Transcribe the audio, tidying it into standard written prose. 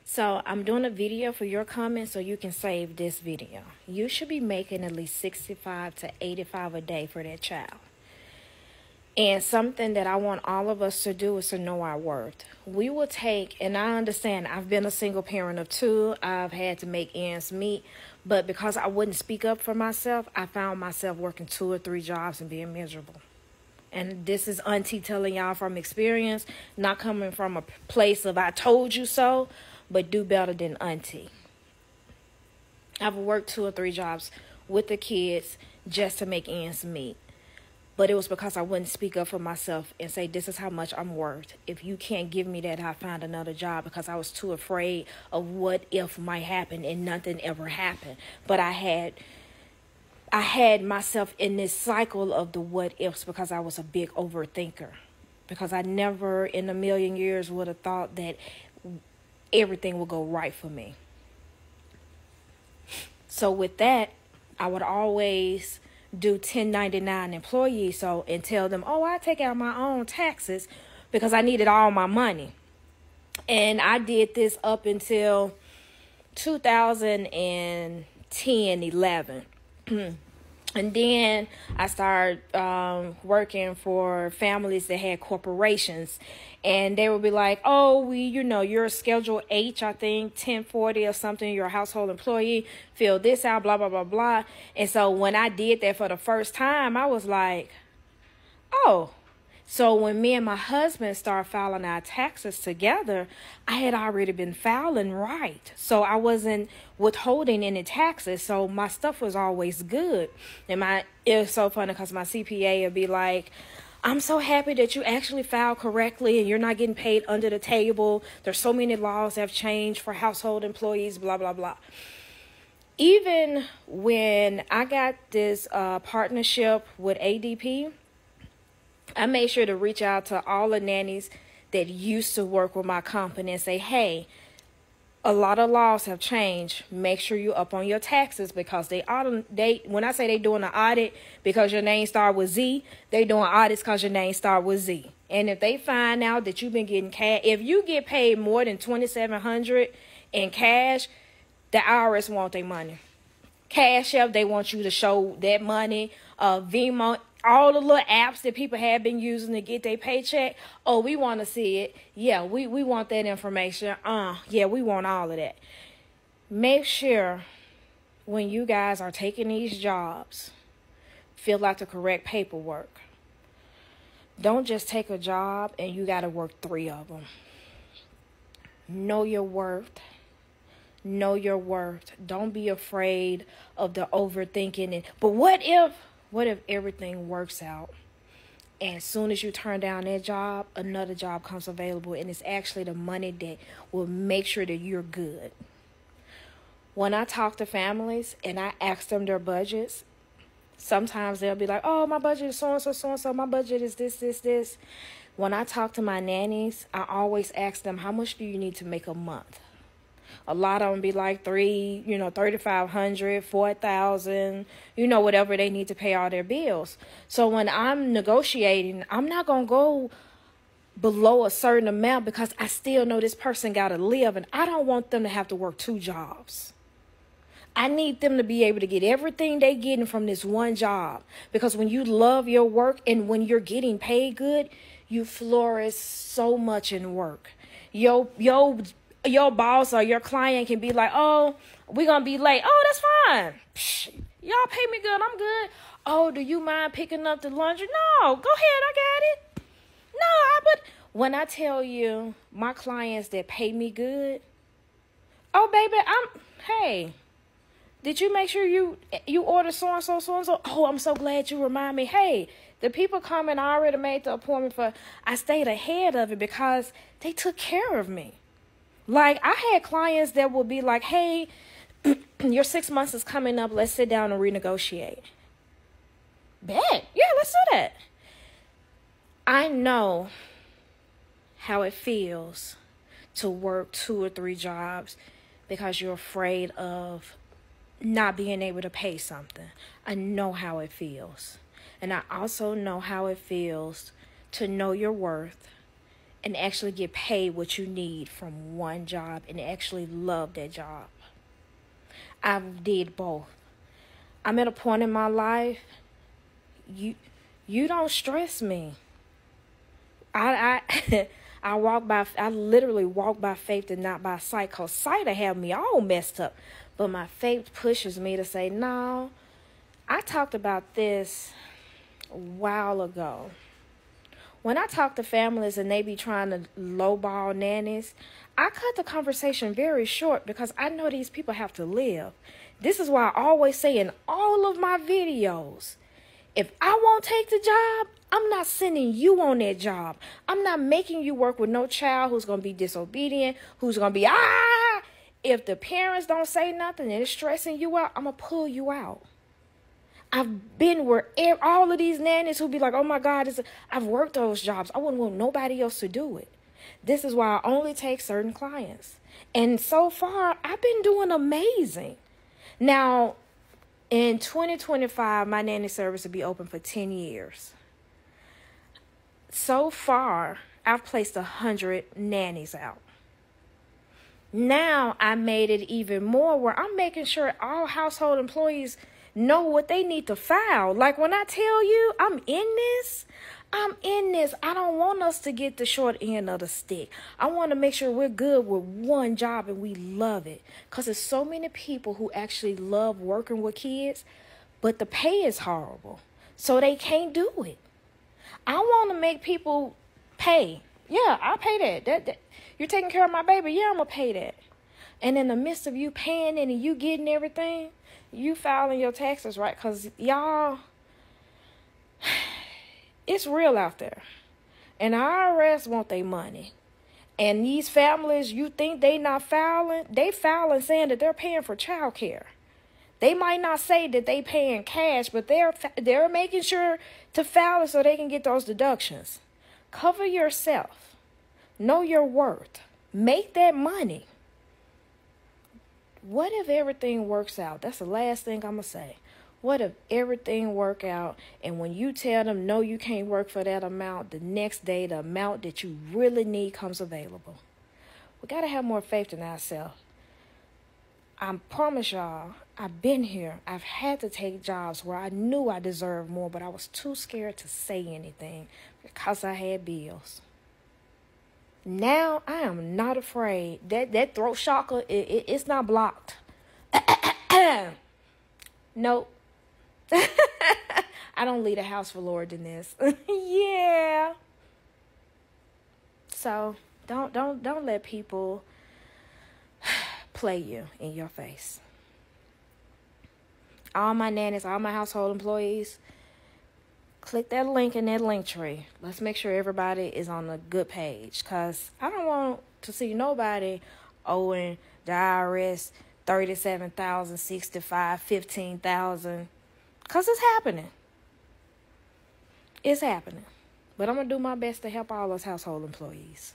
So I'm doing a video for your comments so you can save this video. You should be making at least 65 to 85 a day for that child. And something that I want all of us to do is to know our worth. We will take, and I understand I've been a single parent of 2. I've had to make ends meet. But because I wouldn't speak up for myself, I found myself working 2 or 3 jobs and being miserable. And this is Auntie telling y'all from experience, not coming from a place of I told you so, but do better than Auntie. I've worked 2 or 3 jobs with the kids just to make ends meet. But it was because I wouldn't speak up for myself and say, this is how much I'm worth. If you can't give me that, I'll find another job, because I was too afraid of what if might happen, and nothing ever happened. But I had myself in this cycle of the what ifs because I was a big overthinker. Because I never in a million years would have thought that everything would go right for me. So with that, I would always do 1099 employees and tell them, oh, I take out my own taxes because I needed all my money. And I did this up until 2010, 11. And then I started working for families that had corporations, and they would be like, oh, you're Schedule H, I think, 1040 or something, you're a household employee, fill this out, blah, blah, blah, blah. And so when I did that for the first time, I was like, oh. So when me and my husband started filing our taxes together, I had already been filing right. So I wasn't withholding any taxes. So my stuff was always good. And it was so funny because my CPA would be like, I'm so happy that you actually filed correctly and you're not getting paid under the table. There's so many laws that have changed for household employees, blah, blah, blah. Even when I got this partnership with ADP, I made sure to reach out to all the nannies that used to work with my company and say, hey, a lot of laws have changed. Make sure you're up on your taxes, because when I say they doing an audit because your name start with Z, they doing audits because your name start with Z. And if they find out that you've been getting cash, if you get paid more than $2,700 in cash, the IRS want their money. Cash App, they want you to show that money. Venmo, all the little apps that people have been using to get their paycheck. Oh, we want to see it. Yeah, we want that information. Yeah, we want all of that. Make sure when you guys are taking these jobs, fill out the correct paperwork. Don't just take a job and you got to work 3 of them. Know your worth. Know your worth. Don't be afraid of the overthinking it. But what if everything works out, and as soon as you turn down that job, another job comes available, and it's actually the money that will make sure that you're good? When I talk to families and I ask them their budgets, sometimes they'll be like, oh, my budget is so-and-so, so-and-so, my budget is this, this, this. When I talk to my nannies, I always ask them, how much do you need to make a month? A lot of them be like $3,500, $4,000, whatever they need to pay all their bills. So when I'm negotiating, I'm not going to go below a certain amount, because I still know this person got to live, and I don't want them to have to work 2 jobs. I need them to be able to get everything they getting from this one job, because when you love your work and when you're getting paid good, you flourish so much in work. Your boss or your client can be like, oh, we're going to be late. Oh, that's fine. Psh, y'all pay me good. I'm good. Oh, do you mind picking up the laundry? No, go ahead. I got it. No, but when I tell you my clients that pay me good, oh, baby, hey, did you make sure you order so-and-so, so-and-so? Oh, I'm so glad you remind me. Hey, the people coming, I already made the appointment I stayed ahead of it because they took care of me. Like, I had clients that would be like, hey, your 6 months is coming up. Let's sit down and renegotiate. Bet. Yeah, let's do that. I know how it feels to work 2 or 3 jobs because you're afraid of not being able to pay something. I know how it feels. And I also know how it feels to know your worth and actually get paid what you need from one job and actually love that job. I did both. I'm at a point in my life, you don't stress me. I I literally walk by faith and not by sight, because sight will have me all messed up. But my faith pushes me to say, no. I talked about this a while ago. When I talk to families and they be trying to lowball nannies, I cut the conversation very short because I know these people have to live. This is why I always say in all of my videos, if I won't take the job, I'm not sending you on that job. I'm not making you work with no child who's going to be disobedient, who's going to be, If the parents don't say nothing and it's stressing you out, I'm going to pull you out. I've been where all of these nannies who be like, oh my God, I've worked those jobs. I wouldn't want nobody else to do it. This is why I only take certain clients. And so far, I've been doing amazing. Now, in 2025, my nanny service will be open for 10 years. So far, I've placed 100 nannies out. Now, I made it even more where I'm making sure all household employees know what they need to file. Like when I tell you I'm in this. I don't want us to get the short end of the stick. I want to make sure we're good with one job and we love it. Because there's so many people who actually love working with kids, but the pay is horrible. So they can't do it. I want to make people pay. Yeah, I'll pay that. You're taking care of my baby. Yeah, I'm going to pay that. And in the midst of you paying it and you getting everything, you filing your taxes right, because y'all, it's real out there. And IRS want their money. And these families, you think they not filing? They filing saying that they're paying for child care. They might not say that they paying cash, but they're making sure to file it so they can get those deductions. Cover yourself. Know your worth. Make that money. What if everything works out? That's the last thing I'm going to say. What if everything work out and when you tell them, no, you can't work for that amount, the next day the amount that you really need comes available? We got to have more faith in ourselves. I promise y'all, I've been here. I've had to take jobs where I knew I deserved more, but I was too scared to say anything because I had bills. Now I am not afraid. That throat chakra, it's not blocked. Nope. I don't leave the house for Lord than this. Yeah. So don't let people play you in your face. All my nannies, all my household employees, click that link in that link tree. Let's make sure everybody is on the good page, because I don't want to see nobody owing the IRS $37,000, $65,000, $15,000, because it's happening. It's happening. But I'm going to do my best to help all those household employees.